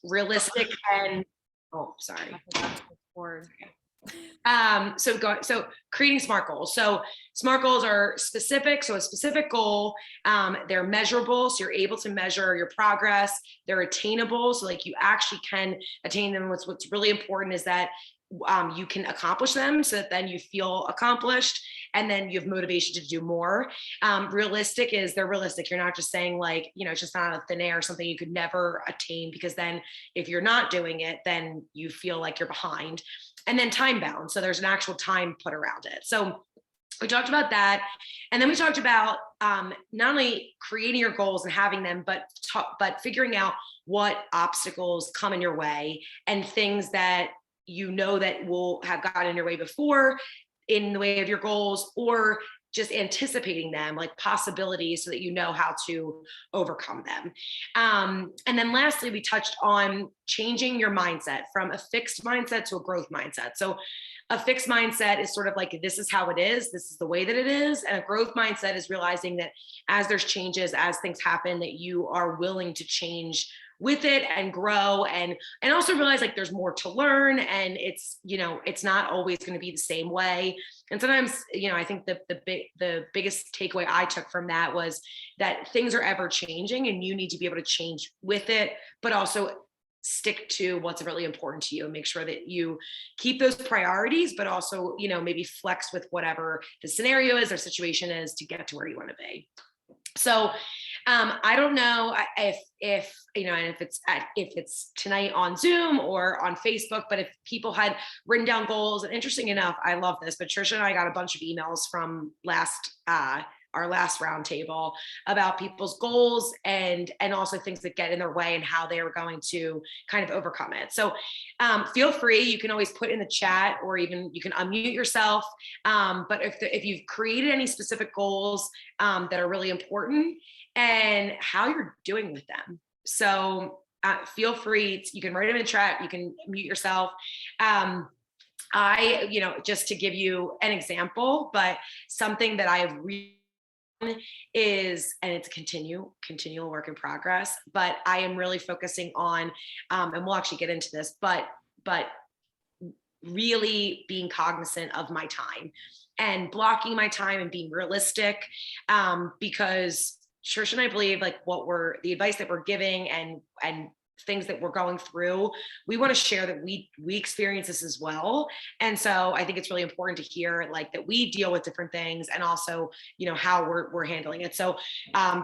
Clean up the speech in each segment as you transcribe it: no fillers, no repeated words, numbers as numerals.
realistic and, oh, sorry. Word. So creating SMART goals. So SMART goals are specific. So a specific goal, they're measurable. So you're able to measure your progress. They're attainable. So like you actually can attain them. What's really important is that you can accomplish them so that then you feel accomplished and then you have motivation to do more. Realistic is they're realistic. You're not just saying like, it's just not a thin air, something you could never attain, because then if you're not doing it, then you feel like you're behind. And then time bound. So there's an actual time put around it. So we talked about that. And then we talked about not only creating your goals and having them, but figuring out what obstacles come in your way and things that that will have gotten in your way before in the way of your goals, or just anticipating them, like possibilities, so that you know how to overcome them. And then lastly, we touched on changing your mindset from a fixed mindset to a growth mindset. So a fixed mindset is sort of like, this is how it is, this is the way that it is. And a growth mindset is realizing that as there's changes, as things happen, that you are willing to change with it and grow, and also realize like there's more to learn, and it's not always going to be the same way. And sometimes, I think the biggest takeaway I took from that was that things are ever changing and you need to be able to change with it, but also stick to what's really important to you and make sure that you keep those priorities, but also, maybe flex with whatever the scenario is or situation is to get to where you want to be. So I don't know if it's tonight on Zoom or on Facebook, but if people had written down goals, and interesting enough, I love this, but Trisha and I got a bunch of emails from our last roundtable about people's goals and also things that get in their way and how they are going to kind of overcome it. So feel free, you can always put in the chat, or even you can unmute yourself. But if you've created any specific goals that are really important and how you're doing with them. So feel free, you can write them in the chat, you can mute yourself. Just to give you an example, but something that I have is, and it's continual work in progress, but I am really focusing on, and we'll actually get into this, but really being cognizant of my time and blocking my time and being realistic, because Trish and I believe like the advice that we're giving and things that we're going through, we want to share that we experience this as well. And so I think it's really important to hear like that we deal with different things, and also, how we're handling it. So I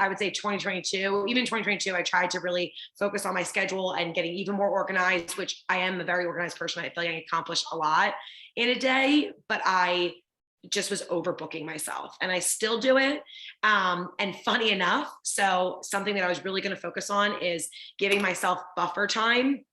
would say 2022, even 2022, I tried to really focus on my schedule and getting even more organized, which I am a very organized person. I feel like I accomplished a lot in a day, but I just was overbooking myself, and I still do it. And funny enough, so something that I was really going to focus on is giving myself buffer time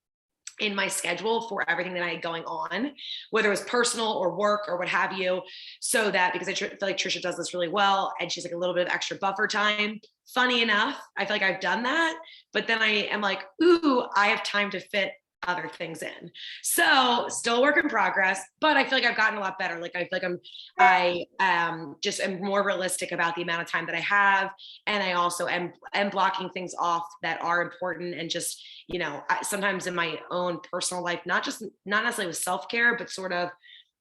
in my schedule for everything that I had going on, whether it was personal or work or what have you. So that, because I feel like Trisha does this really well, and she's like a little bit of extra buffer time. Funny enough, I feel like I've done that, but then I am like, ooh, I have time to fit other things in. So still work in progress, but I feel like I've gotten a lot better. Like I feel like I just am more realistic about the amount of time that I have. And I also am blocking things off that are important, and just, sometimes in my own personal life, not necessarily with self-care, but sort of,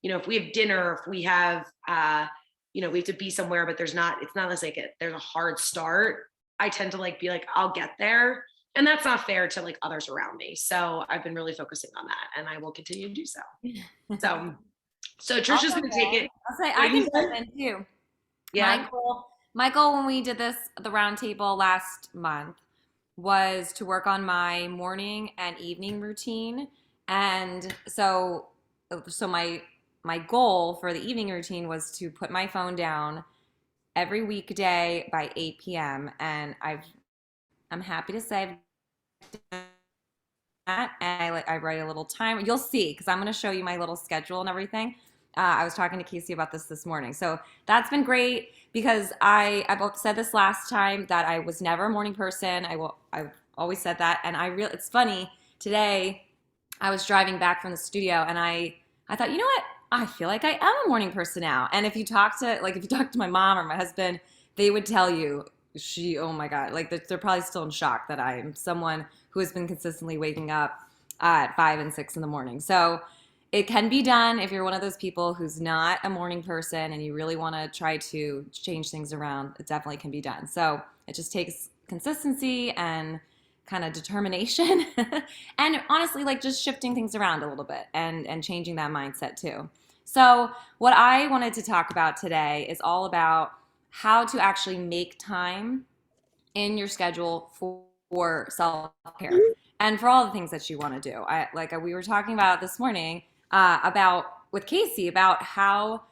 if we have dinner, if we have, we have to be somewhere, but it's not necessarily there's a hard start. I tend to be like, I'll get there. And that's not fair to like others around me. So I've been really focusing on that, and I will continue to do so. So Trisha's going to take it. I'll say I can jump in too. Yeah. My goal when we did the roundtable last month was to work on my morning and evening routine. And so my goal for the evening routine was to put my phone down every weekday by 8 p.m. And I'm happy to say I've done that, and I write a little timer. You'll see, because I'm going to show you my little schedule and everything. I was talking to Casey about this morning. So that's been great, because I've said this last time that I was never a morning person. I've always said that. And it's funny, today I was driving back from the studio, and I thought, you know what? I feel like I am a morning person now. And if you talk to my mom or my husband, they would tell you oh my God, like they're probably still in shock that I'm someone who has been consistently waking up at 5 and 6 in the morning. So it can be done if you're one of those people who's not a morning person and you really want to try to change things around. It definitely can be done. So it just takes consistency and kind of determination and honestly like just shifting things around a little bit and changing that mindset too. So what I wanted to talk about today is all about how to actually make time in your schedule for self-care and for all the things that you want to do. We were talking about this morning about with Casey about how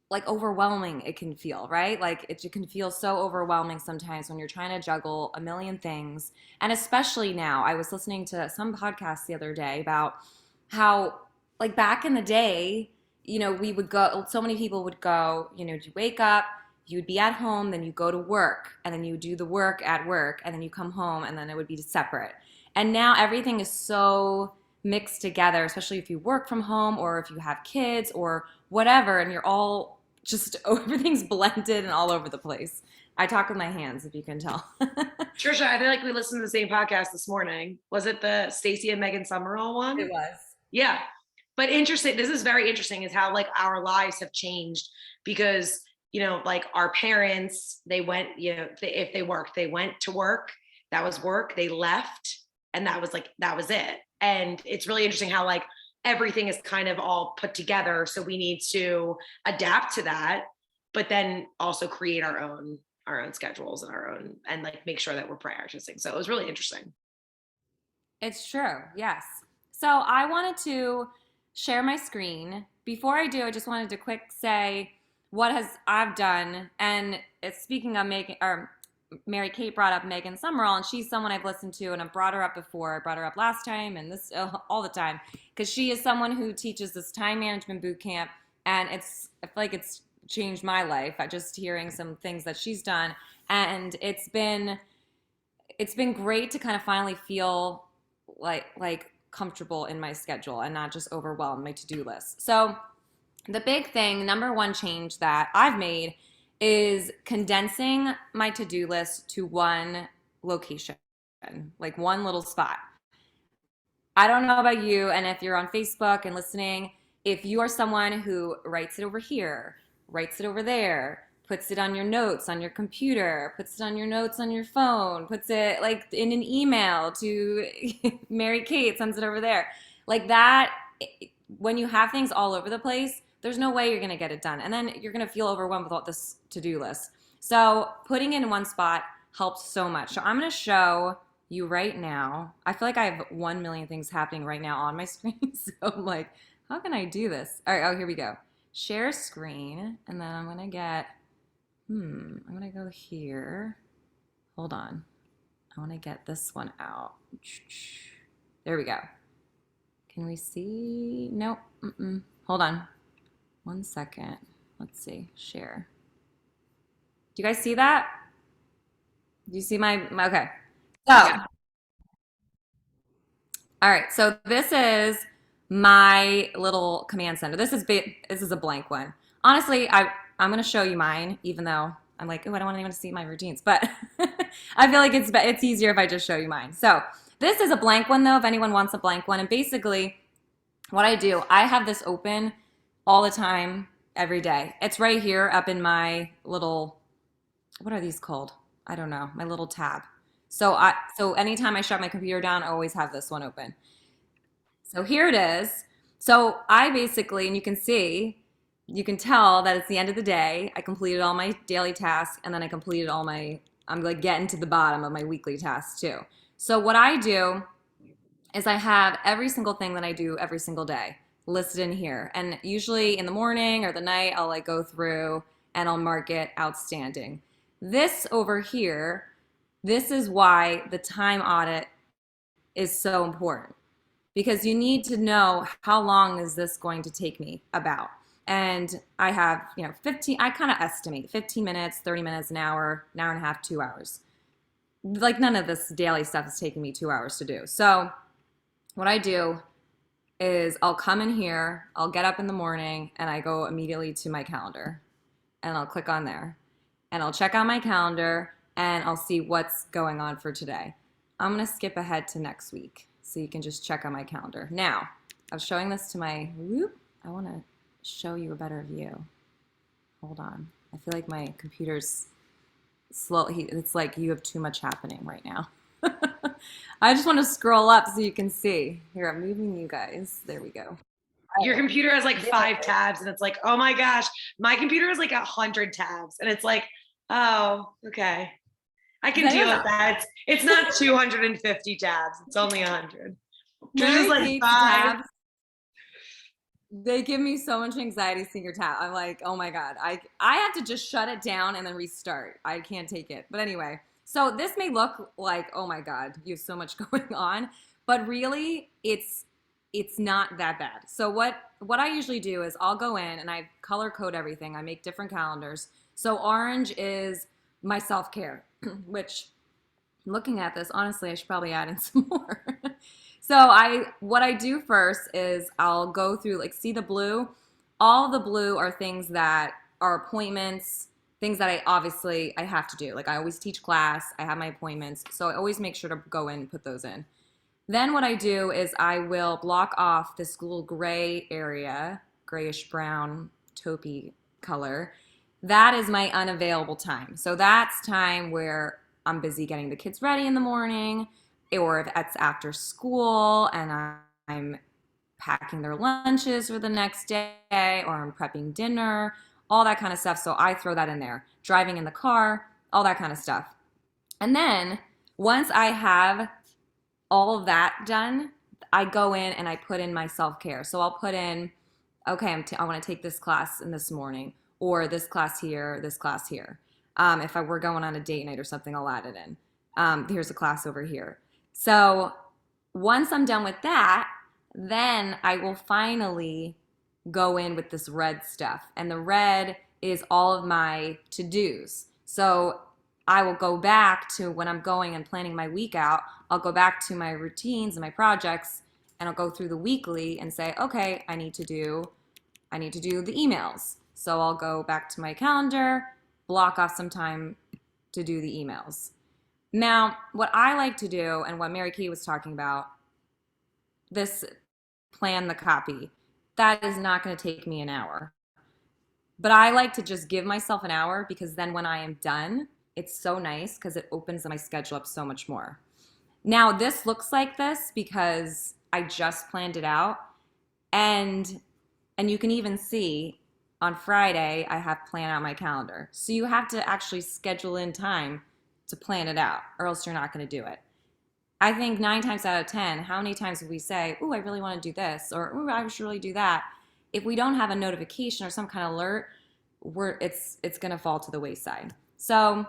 like overwhelming it can feel, right? Like it can feel so overwhelming sometimes when you're trying to juggle a million things. And especially now, I was listening to some podcast the other day about how like back in the day, we would go, so many people would go, you wake up, you'd be at home, then you go to work, and then you do the work at work, and then you come home, and then it would be separate. And now everything is so mixed together, especially if you work from home or if you have kids or whatever, and you're all just everything's blended and all over the place. I talk with my hands, if you can tell. Trisha, I feel like we listened to the same podcast this morning. Was it the Stacey and Megan Summerall one? It was. Yeah. But interesting, this is very interesting, is how like our lives have changed because, like our parents, they went, if they worked, they went to work, that was work, they left, and that was it. And it's really interesting how like everything is kind of all put together. So we need to adapt to that, but then also create our own schedules and and like make sure that we're prioritizing. So it was really interesting. It's true. Yes. So I wanted to share my screen. Before I do, I just wanted to quick say what has I've done. And it's speaking of Megan, or Mary Kate brought up Megan Summerall, and she's someone I've listened to, and I've brought her up before. I brought her up last time, and this all the time, because she is someone who teaches this time management boot camp, and I feel like it's changed my life. I just hearing some things that she's done, and it's been great to kind of finally feel like comfortable in my schedule and not just overwhelmed my to-do list. So the big thing, number one change that I've made is condensing my to-do list to one location, like one little spot. I don't know about you, and if you're on Facebook and listening, if you are someone who writes it over here, writes it over there, puts it on your notes on your computer, puts it on your notes on your phone, puts it like in an email to Mary Kate, sends it over there. Like that, when you have things all over the place, there's no way you're going to get it done. And then you're going to feel overwhelmed with all this to-do list. So putting it in one spot helps so much. So I'm going to show you right now. I feel like I have 1 million things happening right now on my screen. So I'm like, how can I do this? All right, oh, here we go. Share screen. And then I'm going to get, I'm going to go here. Hold on. I want to get this one out. There we go. Can we see? Nope. Hold on. 1 second. Let's see. Share. Do you guys see that? Do you see my okay. So, yeah. All right. So this is my little command center. This is a blank one. Honestly, I'm going to show you mine, even though I'm like, oh, I don't want anyone to see my routines. But I feel like it's easier if I just show you mine. So this is a blank one, though, if anyone wants a blank one. And basically, what I do, I have this open all the time, every day. It's right here up in my little, what are these called? I don't know, my little tab. So anytime I shut my computer down, I always have this one open. So here it is. So I basically, and you can tell that it's the end of the day. I completed all my daily tasks, and then I completed I'm like getting to the bottom of my weekly tasks too. So what I do is I have every single thing that I do every single day listed in here. And usually in the morning or the night, I'll like go through and I'll mark it outstanding. This over here, this is why the time audit is so important, because you need to know how long is this going to take me about. And I have, 15, I kind of estimate 15 minutes, 30 minutes, an hour and a half, 2 hours. Like none of this daily stuff is taking me 2 hours to do. So what I do is I'll come in here, I'll get up in the morning, and I go immediately to my calendar, and I'll click on there. and I'll check out my calendar and I'll see what's going on for today. I'm going to skip ahead to next week so you can just check on my calendar. Now, I was showing this to I want to show you a better view. Hold on. I feel like my computer's slow. It's like you have too much happening right now. I just want to scroll up so you can see. Here, I'm moving you guys. There we go. Your computer has like 5 tabs and it's like, oh my gosh, my computer has like 100 tabs and it's like, oh, okay. I can deal with that. It's not 250 tabs. It's only 100. There's just like 5. Tabs. They give me so much anxiety seeing your tab. I'm like, oh my God. I have to just shut it down and then restart. I can't take it. But anyway, so this may look like, oh my God, you have so much going on. But really, it's not that bad. So what I usually do is I'll go in and I color code everything. I make different calendars. So orange is my self-care, which looking at this, honestly, I should probably add in some more. So what I do first is I'll go through, like, see the blue? All the blue are things that are appointments, things that I have to do. Like, I always teach class, I have my appointments, so I always make sure to go in and put those in. Then what I do is I will block off this little gray area, grayish brown, taupey color. That is my unavailable time. So that's time where I'm busy getting the kids ready in the morning, or if it's after school and I'm packing their lunches for the next day, or I'm prepping dinner, all that kind of stuff. So I throw that in there. Driving in the car, all that kind of stuff. And then once I have all of that done, I go in and I put in my self-care. So I'll put in, okay, I want to take this class in this morning, or this class here, this class here. If I were going on a date night or something, I'll add it in. Here's a class over here. So once I'm done with that, then I will finally go in with this red stuff. And the red is all of my to-dos. So I will go back to when I'm going and planning my week out, I'll go back to my routines and my projects, and I'll go through the weekly and say, okay, I need to do the emails. So I'll go back to my calendar, block off some time to do the emails. Now, what I like to do, and what Mary Kay was talking about, this plan the copy, that is not going to take me an hour. But I like to just give myself an hour, because then when I am done, it's so nice because it opens my schedule up so much more. Now, this looks like this because I just planned it out. And you can even see on Friday, I have planned out my calendar. So you have to actually schedule in time to plan it out, or else you're not going to do it. I think 9 times out of 10, how many times do we say, oh, I really want to do this, or oh, I should really do that? If we don't have a notification or some kind of alert, it's going to fall to the wayside. So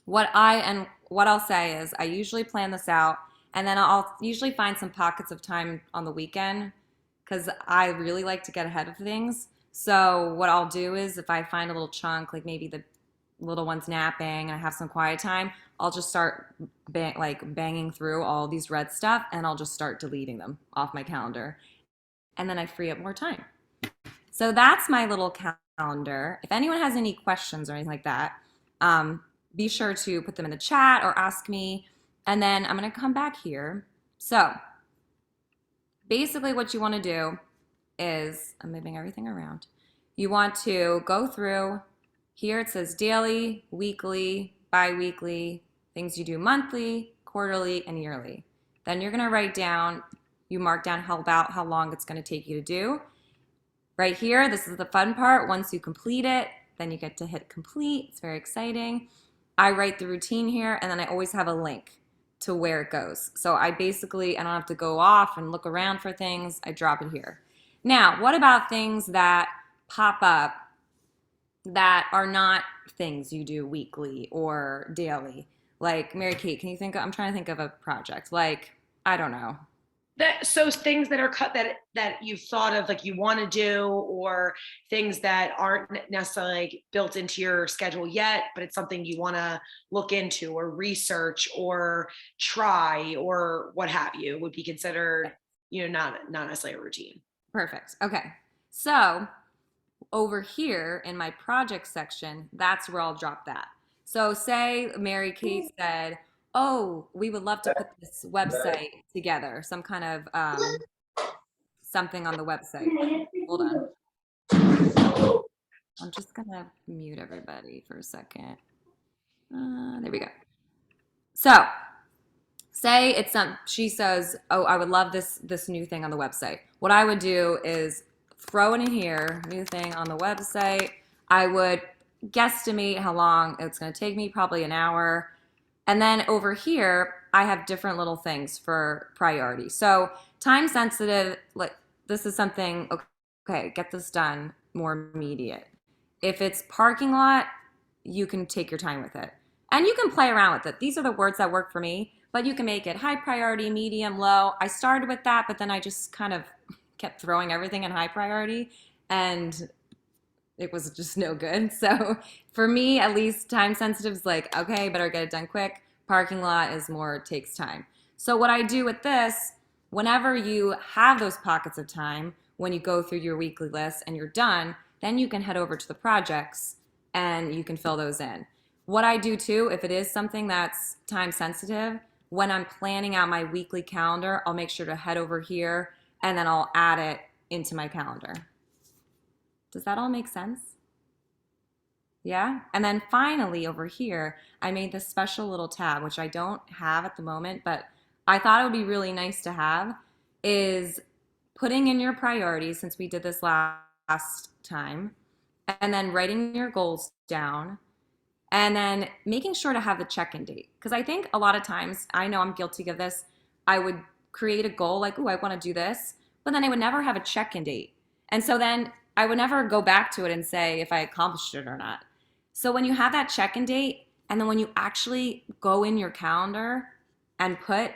what I'll say is I usually plan this out, and then I'll usually find some pockets of time on the weekend, because I really like to get ahead of things. So what I'll do is if I find a little chunk, like maybe the little one's napping and I have some quiet time, I'll just start banging through all these red stuff, and I'll just start deleting them off my calendar. And then I free up more time. So that's my little calendar. If anyone has any questions or anything like that, be sure to put them in the chat or ask me. And then I'm going to come back here. So basically what you want to do is, I'm moving everything around. You want to go through. Here it says daily, weekly, bi-weekly, things you do monthly, quarterly, and yearly. Then you're going to write down, you mark down how long it's going to take you to do. Right here, this is the fun part. Once you complete it, then you get to hit complete. It's very exciting. I write the routine here, and then I always have a link to where it goes. So I don't have to go off and look around for things. I drop it here. Now, what about things that pop up that are not things you do weekly or daily? Like, Mary Kate, I'm trying to think of a project. Like, I don't know. So things that are cut that you've thought of, like you want to do, or things that aren't necessarily built into your schedule yet, but it's something you want to look into or research or try or what have you, would be considered, not necessarily a routine. Perfect. Okay. So Over here in my project section, that's where I'll drop that. So say Mary Kate said, oh, we would love to put this website together, some kind of something on the website. Hold on. I'm just gonna mute everybody for a second. There we go. So say it's she says, oh, I would love this new thing on the website. What I would do is throw it in here, new thing on the website. I would guesstimate how long it's going to take me, probably an hour. And then over here, I have different little things for priority. So time sensitive, like this is something, okay, get this done, more immediate. If it's parking lot, you can take your time with it. And you can play around with it. These are the words that work for me, but you can make it high priority, medium, low. I started with that, but then I just kind of kept throwing everything in high priority and it was just no good. So for me, at least time sensitive is like, okay, better get it done quick. Parking lot is more, takes time. So what I do with this, whenever you have those pockets of time, when you go through your weekly list and you're done, then you can head over to the projects and you can fill those in. What I do too, if it is something that's time sensitive, when I'm planning out my weekly calendar, I'll make sure to head over here and then I'll add it into my calendar. Does that all make sense? Yeah. And then finally over here, I made this special little tab, which I don't have at the moment, but I thought it would be really nice to have, is putting in your priorities since we did this last time, and then writing your goals down, and then making sure to have the check-in date. Because I think a lot of times, I know I'm guilty of this, I would create a goal like, oh, I want to do this, but then I would never have a check-in date. And so then I would never go back to it and say if I accomplished it or not. So when you have that check-in date, and then when you actually go in your calendar and put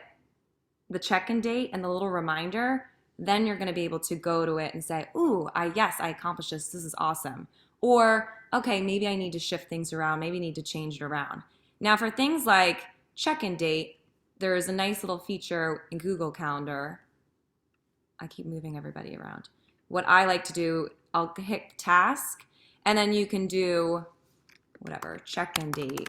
the check-in date and the little reminder, then you're going to be able to go to it and say, ooh, yes, I accomplished this. This is awesome. Or, okay, maybe I need to shift things around. Maybe I need to change it around. Now for things like check-in date, there is a nice little feature in Google Calendar. I keep moving everybody around. What I like to do, I'll hit task, and then you can do whatever, check-in date.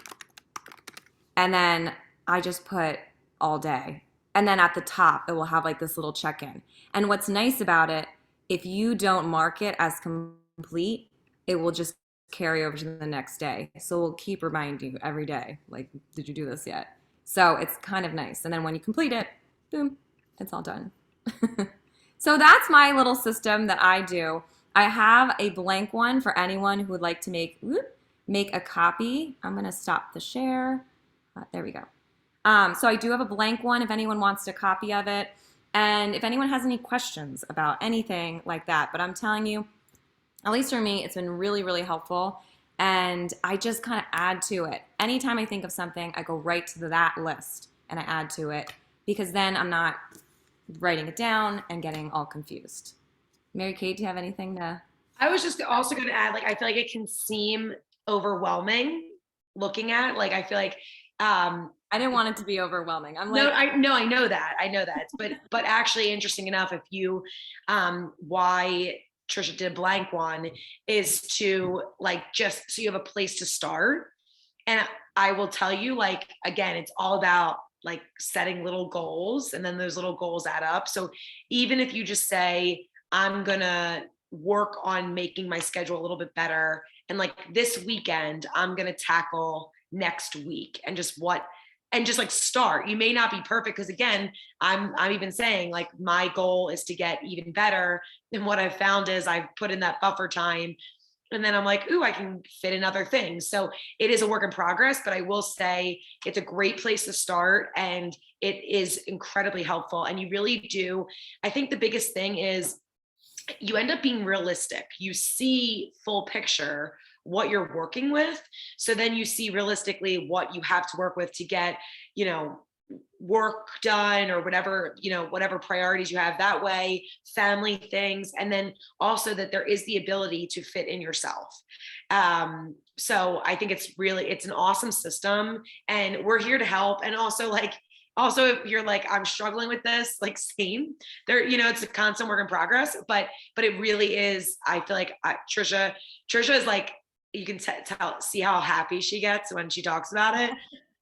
And then I just put all day. And then at the top, it will have like this little check-in. And what's nice about it, if you don't mark it as complete, it will just carry over to the next day. So we'll keep reminding you every day, like, did you do this yet? So it's kind of nice. And then when you complete it, boom, it's all done. So that's my little system that I do. I have a blank one for anyone who would like to make a copy. I'm going to stop the share. There we go. So I do have a blank one if anyone wants a copy of it. And if anyone has any questions about anything like that, but I'm telling you, at least for me, it's been really, really helpful. And I just kind of add to it. Anytime I think of something, I go right to that list and I add to it because then I'm not writing it down and getting all confused. Mary Kate, do you have anything to? I was just also going to add, like, I feel like it can seem overwhelming looking at, like, I feel like, I didn't want it to be overwhelming. I'm like, I know that, but actually interesting enough, if you, why Trisha did a blank one is to like, just so you have a place to start. And I will tell you, like, again, it's all about like setting little goals and then those little goals add up. So even if you just say, I'm gonna work on making my schedule a little bit better. And like this weekend, I'm gonna tackle next week and just like start. You may not be perfect because again, I'm even saying like my goal is to get even better. And what I've found is I've put in that buffer time and then I'm like, ooh, I can fit in other things. So it is a work in progress, but I will say it's a great place to start and it is incredibly helpful. And you really do. I think the biggest thing is you end up being realistic. You see full picture what you're working with. So then you see realistically what you have to work with to get, work done or whatever, whatever priorities you have that way, family things. And then also that there is the ability to fit in yourself. So I think it's an awesome system and we're here to help. And also like, Also, if you're like, I'm struggling with this, like same there, it's a constant work in progress, but it really is. I feel like Trisha is like, you can see how happy she gets when she talks about it.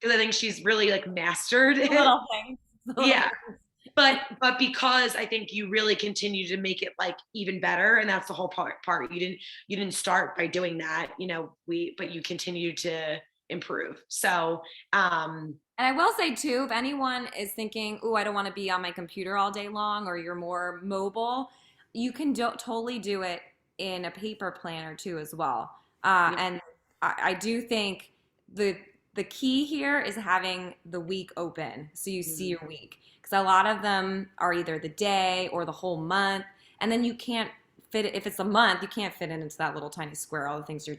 Cause I think she's really like mastered The it. little things. The little Yeah. things. But because I think you really continue to make it like even better, and that's the whole part. You didn't start by doing that, but you continue to improve. So And I will say too, if anyone is thinking, "Oh, I don't want to be on my computer all day long," or you're more mobile, you can totally do it in a paper planner too, as well. yeah. And I do think the the key here is having the week open so you see Mhm. your week, because a lot of them are either the day or the whole month, and then you can't fit it. If it's a month, you can't fit it into that little tiny square all the things you're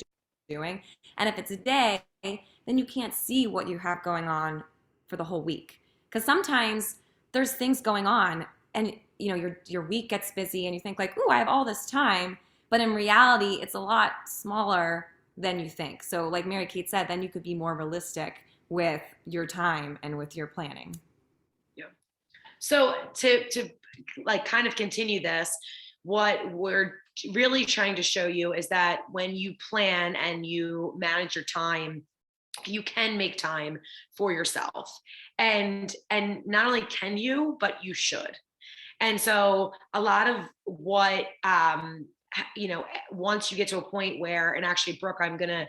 doing, and if it's a day, then you can't see what you have going on for the whole week, because sometimes there's things going on, and your week gets busy and you think like, "Ooh, I have all this time," but in reality it's a lot smaller than you think. So like Mary Kate said, then you could be more realistic with your time and with your planning. Yeah. So to like kind of continue this, what we're really trying to show you is that when you plan and you manage your time, you can make time for yourself. And not only can you, but you should. And so a lot of what once you get to a point where, and actually, Brooke, I'm gonna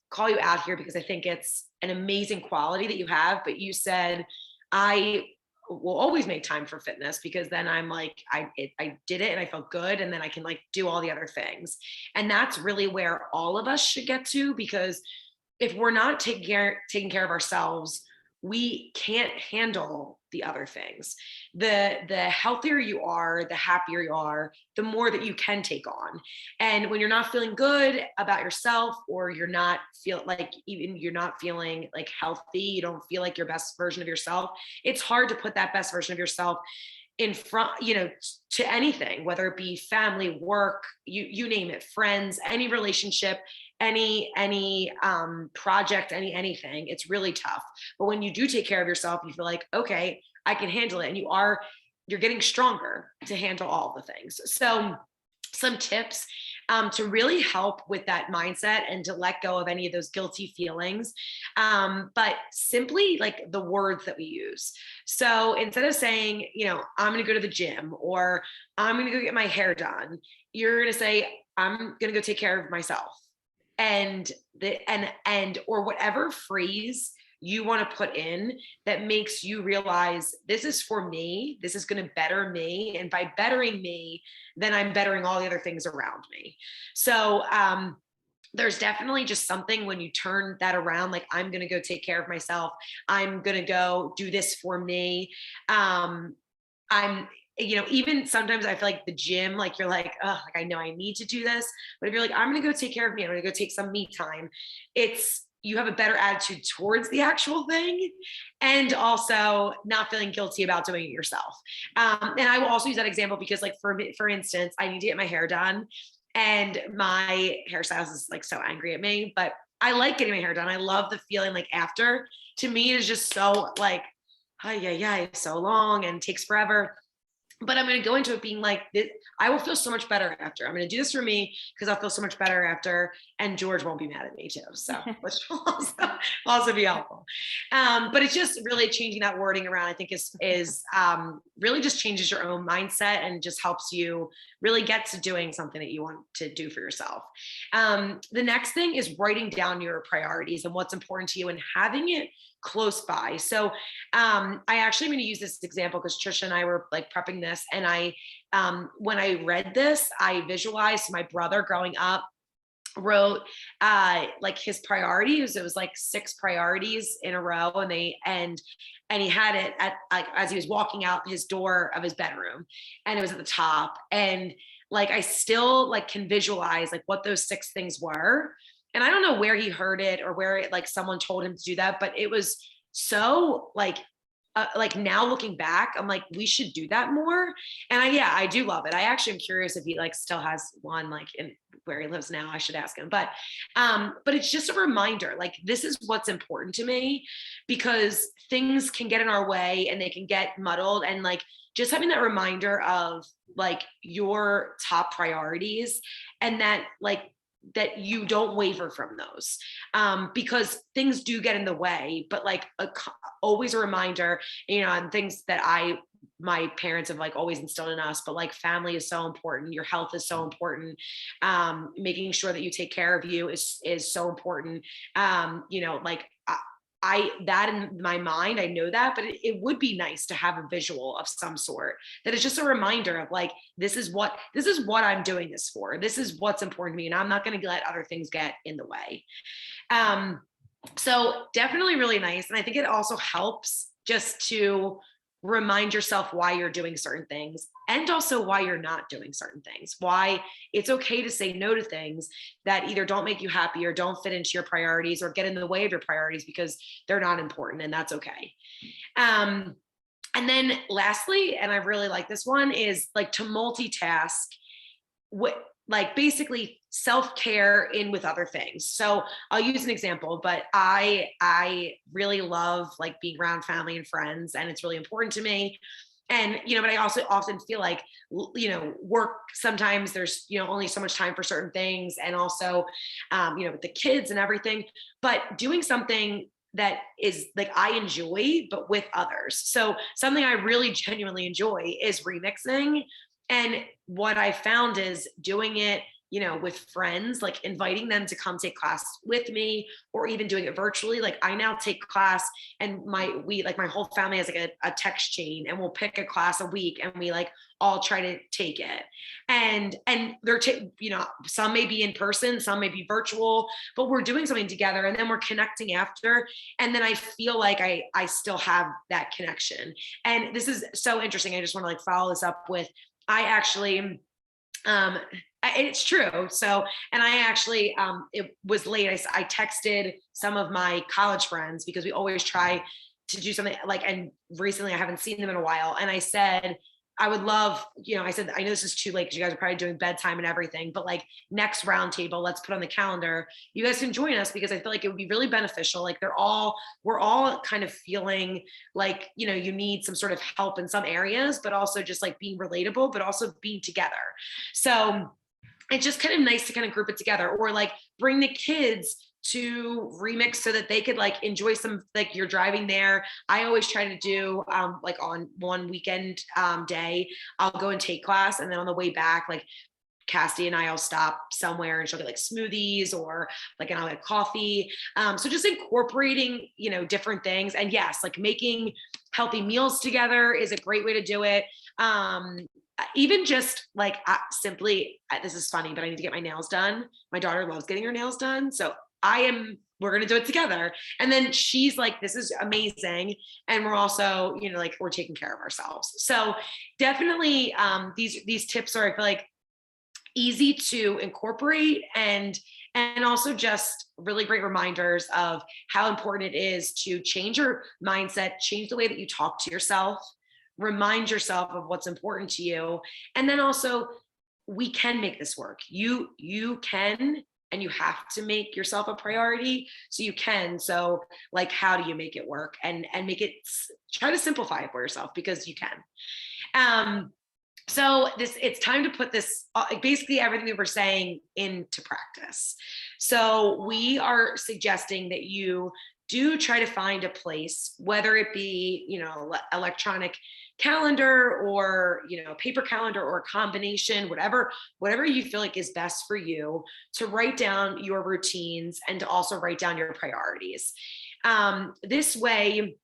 call you out here because I think it's an amazing quality that you have. But you said, I will always make time for fitness because then I'm like, I did it and I felt good, and then I can like do all the other things. And that's really where all of us should get to, because if we're not taking care of ourselves, we can't handle the other things. The healthier you are, the happier you are, the more that you can take on. And when you're not feeling good about yourself, or you're not feeling like healthy, you don't feel like your best version of yourself, it's hard to put that best version of yourself in front, to anything, whether it be family, work, you name it, friends, any relationship, any project, anything. It's really tough. But when you do take care of yourself, you feel like, okay, I can handle it. And you're getting stronger to handle all the things. So some tips to really help with that mindset and to let go of any of those guilty feelings. But simply like the words that we use. So instead of saying, I'm going to go to the gym, or I'm going to go get my hair done, you're going to say, I'm going to go take care of myself. And or whatever phrase you want to put in that makes you realize, this is for me, this is going to better me, and by bettering me, then I'm bettering all the other things around me. So there's definitely just something when you turn that around, like, I'm going to go take care of myself, I'm going to go do this for me. I'm Even sometimes I feel like the gym, like, you're like, oh, like, I know I need to do this, but if you're like, I'm going to go take care of me, I'm going to go take some me time, you have a better attitude towards the actual thing, and also not feeling guilty about doing it yourself. And I will also use that example because, like, for instance, I need to get my hair done, and my hairstylist is like so angry at me, but I like getting my hair done. I love the feeling, like, after. To me, is just so like, oh yeah, so long and takes forever. But I'm going to go into it being like, I will feel so much better after. I'm going to do this for me because I'll feel so much better after, and George won't be mad at me too. So which will also be helpful. But it's just really changing that wording around, I think is really just changes your own mindset and just helps you really get to doing something that you want to do for yourself. The next thing is writing down your priorities and what's important to you and having it close by. So I actually am going to use this example because Trisha and I were like prepping this, and when I read this, I visualized my brother growing up wrote like his priorities. It was like 6 priorities in a row, and he had it at, like, as he was walking out his door of his bedroom, and it was at the top. And like, I still like can visualize like what those 6 things were. And I don't know where he heard it or where it, like, someone told him to do that, but it was so like like now looking back, I'm like, we should do that more. And I do love it. I actually am curious if he like still has one like in where he lives now. I should ask him. But it's just a reminder, like this is what's important to me, because things can get in our way and they can get muddled. And like just having that reminder of like your top priorities, and that you don't waver from those, because things do get in the way, but like always a reminder, and things that my parents have like always instilled in us, but like family is so important, your health is so important, making sure that you take care of you is so important. Like that in my mind, I know that, but it would be nice to have a visual of some sort that is just a reminder of like, this is what I'm doing this for. This is what's important to me. And I'm not going to let other things get in the way. So definitely really nice. And I think it also helps just to remind yourself why you're doing certain things, and also why you're not doing certain things, why it's okay to say no to things that either don't make you happy or don't fit into your priorities or get in the way of your priorities because they're not important, and that's okay. And then lastly, and I really like this one, is like to multitask like basically self-care in with other things. So I'll use an example, but I really love like being around family and friends, and it's really important to me. And, but I also often feel like, work, sometimes there's, only so much time for certain things. And also, with the kids and everything, but doing something that is like I enjoy, but with others. So something I really genuinely enjoy is remixing. And what I found is doing it, with friends, like inviting them to come take class with me, or even doing it virtually. Like I now take class, and my whole family has like a text chain, and we'll pick a class a week, and we like all try to take it. And they're, some may be in person, some may be virtual, but we're doing something together, and then we're connecting after. And then I feel like I still have that connection. And this is so interesting. I just want to like follow this up with, I actually, it's true. So, and I actually, it was late. I texted some of my college friends, because we always try to do something like, and recently I haven't seen them in a while. And I said, I would love, I said, I know this is too late because you guys are probably doing bedtime and everything, but like next roundtable, let's put on the calendar. You guys can join us, because I feel like it would be really beneficial. Like we're all kind of feeling like, you need some sort of help in some areas, but also just like being relatable, but also being together. So it's just kind of nice to kind of group it together, or like bring the kids to remix so that they could like enjoy some, like you're driving there. I always try to do like on one weekend day, I'll go and take class, and then on the way back, like Cassie and I'll stop somewhere and she'll get like smoothies, or like, and I'll get coffee. So just incorporating, different things. And yes, like making healthy meals together is a great way to do it. Even just like simply, this is funny, but I need to get my nails done. My daughter loves getting her nails done. So we're going to do it together. And then she's like, this is amazing. And we're also, like we're taking care of ourselves. So definitely these tips are, I feel like, easy to incorporate, and also just really great reminders of how important it is to change your mindset, change the way that you talk to yourself, remind yourself of what's important to you. And then also, we can make this work. You can, and you have to make yourself a priority. So you can. So like, how do you make it work, and make it, try to simplify it for yourself, because you can. So it's time to put this, basically everything we were saying, into practice. So we are suggesting that you do try to find a place, whether it be, electronic calendar, or, paper calendar, or a combination, whatever you feel like is best for you, to write down your routines and to also write down your priorities. This way,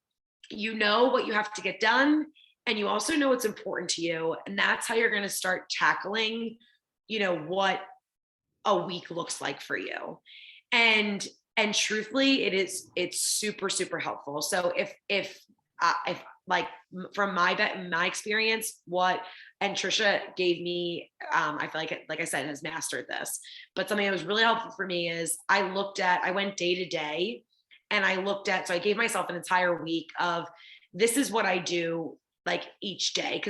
you know what you have to get done, and you also know what's important to you. And that's how you're going to start tackling, what a week looks like for you. And truthfully, it's super, super helpful. So if like from my experience, and Trisha gave me, I feel like I said, has mastered this, but something that was really helpful for me is I went day to day, and so I gave myself an entire week of this is what I do like each day.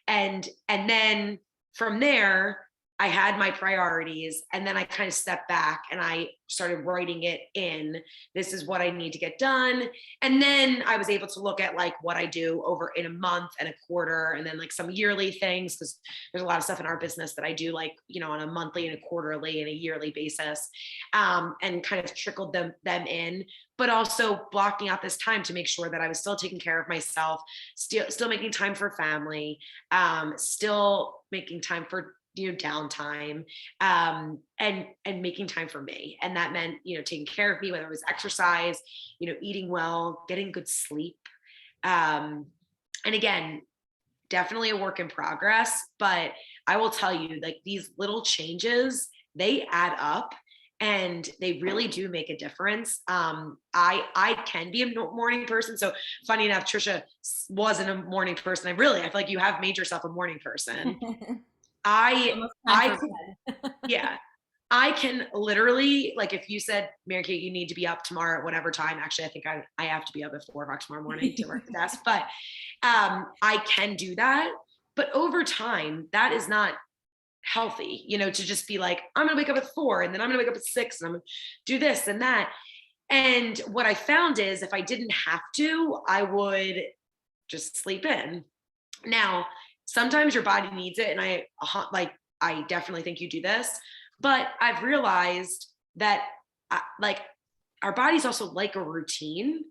And then from there, I had my priorities, and then I kind of stepped back and I started writing it in. This is what I need to get done. And then I was able to look at like what I do over in a month and a quarter, and then like some yearly things, because there's a lot of stuff in our business that I do like, on a monthly and a quarterly and a yearly basis, and kind of trickled them in, but also blocking out this time to make sure that I was still taking care of myself, still making time for family, still making time for downtime, and making time for me. And that meant taking care of me, whether it was exercise, eating well, getting good sleep, and again, definitely a work in progress, but I will tell you, like, these little changes, they add up and they really do make a difference. I can be a morning person. So funny enough, Trisha wasn't a morning person. I feel like you have made yourself a morning person. Almost time for bed. Yeah, I can literally, like, if you said, Mary Kate, you need to be up tomorrow at whatever time. Actually, I think I have to be up at 4 o'clock tomorrow morning to work the desk, but I can do that. But over time, that is not healthy, to just be like, I'm going to wake up at 4 and then I'm going to wake up at 6 and I'm going to do this and that. And what I found is if I didn't have to, I would just sleep in. Now, sometimes your body needs it. And I definitely think you do this, but I've realized that like our bodies also like a routine.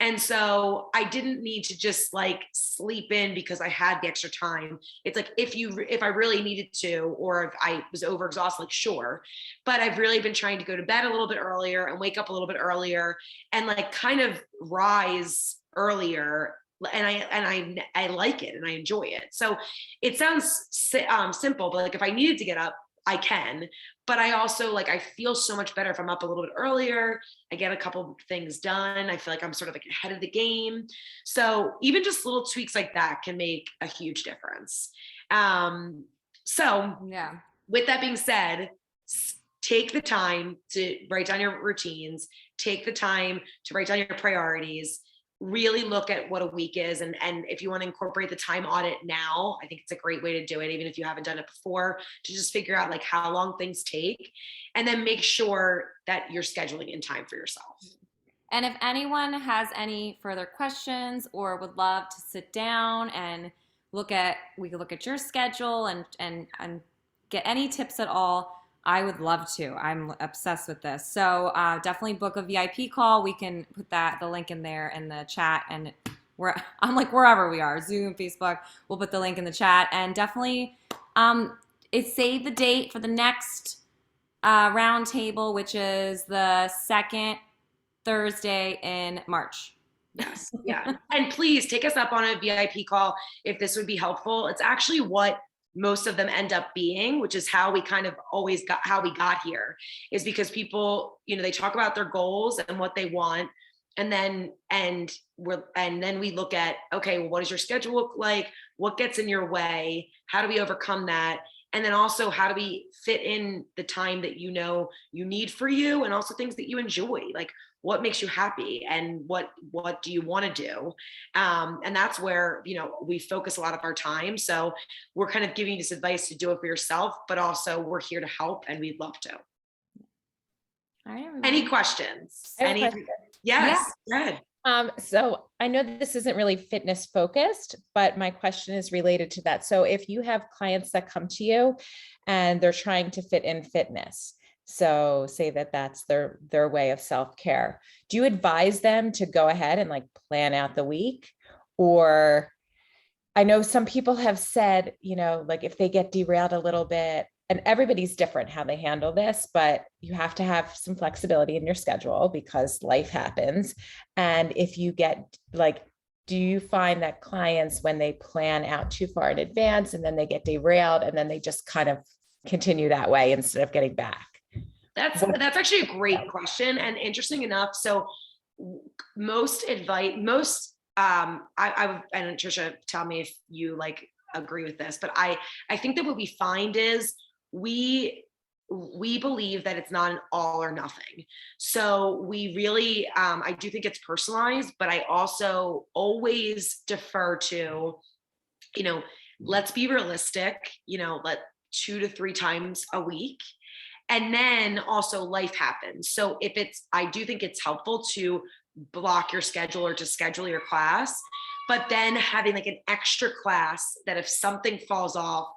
And so I didn't need to just like sleep in because I had the extra time. It's like, if I really needed to, or if I was overexhausted, like, sure. But I've really been trying to go to bed a little bit earlier and wake up a little bit earlier and like kind of rise earlier. And I like it and I enjoy it. So it sounds simple, but like if I needed to get up, I can. But I also like, I feel so much better if I'm up a little bit earlier. I get a couple things done. I feel like I'm sort of like ahead of the game. So even just little tweaks like that can make a huge difference. So Yeah. with that being said, take the time to write down your routines, take the time to write down your priorities, really look at what a week is. And if you want to incorporate the time audit now, I think it's a great way to do it, even if you haven't done it before, to just figure out like how long things take, and then make sure that you're scheduling in time for yourself. And if anyone has any further questions or would love to sit down and we could look at your schedule and get any tips at all, I would love to. I'm obsessed with this. So definitely book a VIP call. We can put the link in there in the chat, and I'm like wherever we are, Zoom, Facebook, we'll put the link in the chat, and definitely save the date for the next round table, which is the second Thursday in March. Yes. Yeah. And please take us up on a VIP call if this would be helpful. It's actually what most of them end up being, which is how we kind of always how we got here, is because people, they talk about their goals and what they want. And then we look at, okay, well, what does your schedule look like? What gets in your way? How do we overcome that? And then also, how do we fit in the time that you need for you, and also things that you enjoy, like what makes you happy and what do you want to do? And that's where, we focus a lot of our time. So we're kind of giving you this advice to do it for yourself, but also we're here to help and we'd love to. All right, any questions? Question. Yes, go ahead. So I know that this isn't really fitness focused, but my question is related to that. So if you have clients that come to you and they're trying to fit in fitness, so say that that's their way of self-care, do you advise them to go ahead and like plan out the week? Or I know some people have said, like if they get derailed a little bit, and everybody's different how they handle this, but you have to have some flexibility in your schedule because life happens. And if you get do you find that clients, when they plan out too far in advance and then they get derailed and then they just kind of continue that way instead of getting back? That's actually a great question, and interesting enough. So most advice, and Trisha, tell me if you agree with this, but I think that what we find is we we believe that it's not an all or nothing. So we really, I do think it's personalized, but I also always defer to, let's be realistic, let 2 to 3 times a week. And then also life happens. So I do think it's helpful to block your schedule or to schedule your class, but then having like an extra class that if something falls off,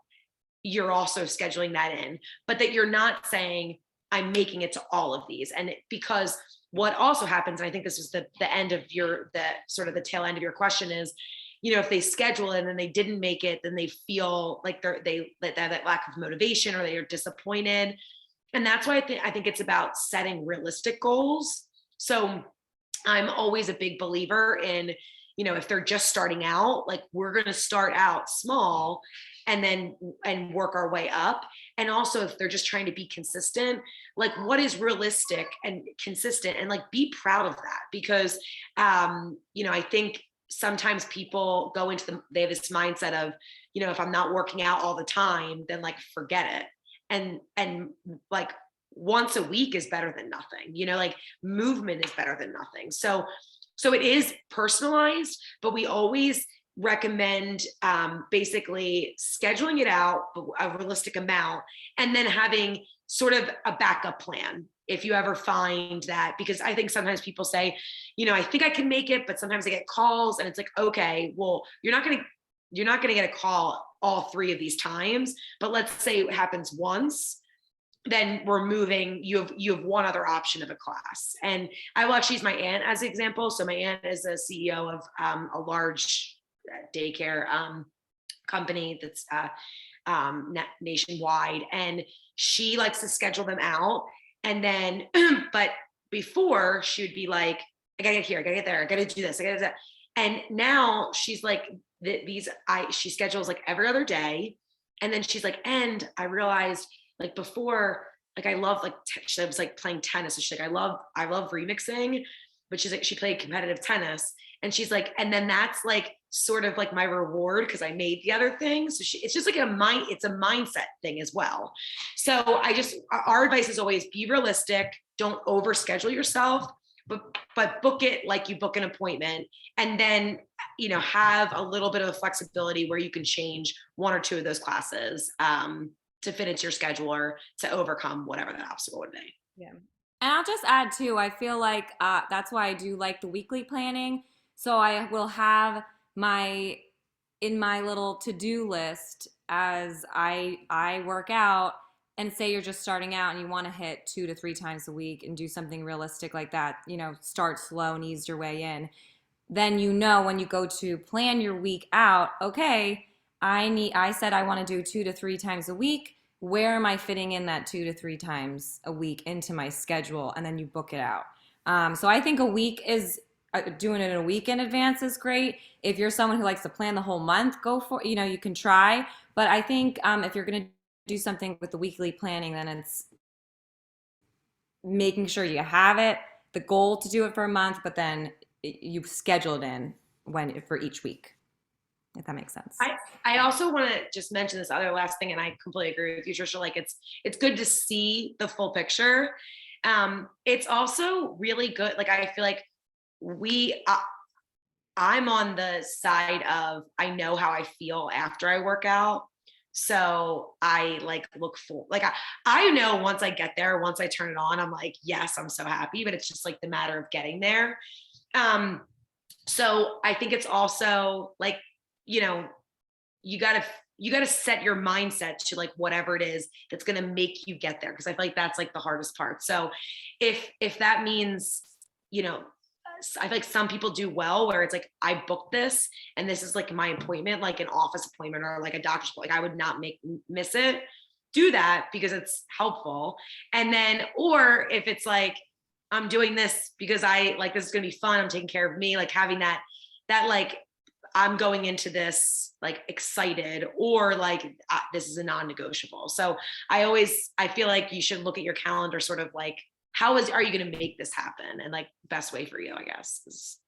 you're also scheduling that in, but that you're not saying, I'm making it to all of these. And because what also happens, and I think this is the end of the sort of the tail end of your question is, if they schedule it and then they didn't make it, then they feel like they have that lack of motivation or they are disappointed. And that's why I think it's about setting realistic goals. So I'm always a big believer in, if they're just starting out, like we're going to start out small and work our way up. And also if they're just trying to be consistent, like what is realistic and consistent, and like be proud of that. Because, I think sometimes people go into they have this mindset of, if I'm not working out all the time, then like forget it. And like once a week is better than nothing, like movement is better than nothing. So it is personalized, but we always recommend basically scheduling it out a realistic amount and then having sort of a backup plan if you ever find that, because I think sometimes people say, I think I can make it, but sometimes I get calls and it's like, okay, well, you're not going to get a call all 3 of these times, but let's say it happens once, then we're moving, you have one other option of a class. And I will actually use my aunt as an example. So my aunt is a CEO of a large daycare company that's nationwide, and she likes to schedule them out. And then, but before she would be like, I gotta get here, I gotta get there, I gotta do this, I gotta do that. And now she's like, she schedules like every other day. And then she's like, and I realized like before, like I love like she was like playing tennis. So she's like, I love remixing, but she's like, she played competitive tennis. And she's like, and then that's like sort of like my reward because I made the other thing. So it's just like it's a mindset thing as well. So our advice is always be realistic. Don't overschedule yourself, but book it like you book an appointment, and then, have a little bit of flexibility where you can change 1 or 2 of those classes to fit into your schedule or to overcome whatever that obstacle would be. Yeah. And I'll just add too, I feel like that's why I do like the weekly planning. So I will have in my little to-do list as I work out, and say you're just starting out and you want to hit 2 to 3 times a week and do something realistic like that, start slow and ease your way in. Then when you go to plan your week out, okay, I said I want to do 2 to 3 times a week. Where am I fitting in that 2 to 3 times a week into my schedule? And then you book it out. So I think a week is doing it a week in advance is great. If you're someone who likes to plan the whole month, go for, you can try. But I think if you're going to do something with the weekly planning, then it's making sure you have it, the goal to do it for a month, but then you schedule it in for each week, if that makes sense. I also want to just mention this other last thing, and I completely agree with you, Trisha. Like it's good to see the full picture. It's also really good. Like I feel like I'm on the side of, I know how I feel after I work out. So I like look for, like, I know once I get there, once I turn it on, I'm like, yes, I'm so happy, but it's just like the matter of getting there. So I think it's also like, you gotta set your mindset to like whatever it is that's going to make you get there. Cause I feel like that's like the hardest part. So if that means, I feel like some people do well where it's like, I booked this and this is like my appointment, like an office appointment or like a doctor's appointment. Like I would not miss it. Do that because it's helpful. And then, or if it's like, I'm doing this because I like, this is going to be fun. I'm taking care of me, like having that like, I'm going into this like excited, or like this is a non-negotiable. So I feel like you should look at your calendar sort of like, are you going to make this happen? And like best way for you, I guess. That's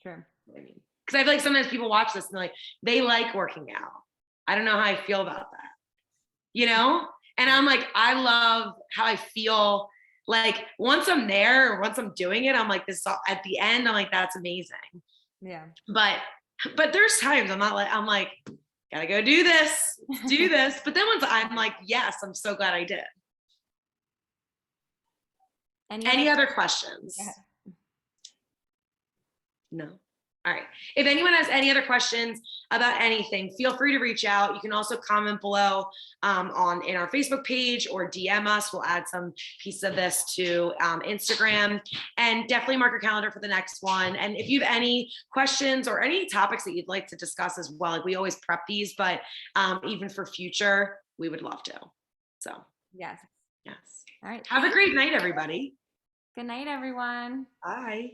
true. I mean, because I feel like sometimes people watch this and they like working out. I don't know how I feel about that, And I'm like, I love how I feel like once I'm there or once I'm doing it, I'm like this at the end, I'm like, that's amazing. Yeah. But there's times I'm like, gotta go do this, do this. But then once I'm like, yes, I'm so glad I did. Any other questions? Yeah. No. All right. If anyone has any other questions about anything, feel free to reach out. You can also comment below in our Facebook page or DM us. We'll add some pieces of this to Instagram, and definitely mark your calendar for the next one. And if you have any questions or any topics that you'd like to discuss as well, like we always prep these, but even for future, we would love to. So Yes. yes. All right. Have a great night, everybody. Good night, everyone. Bye.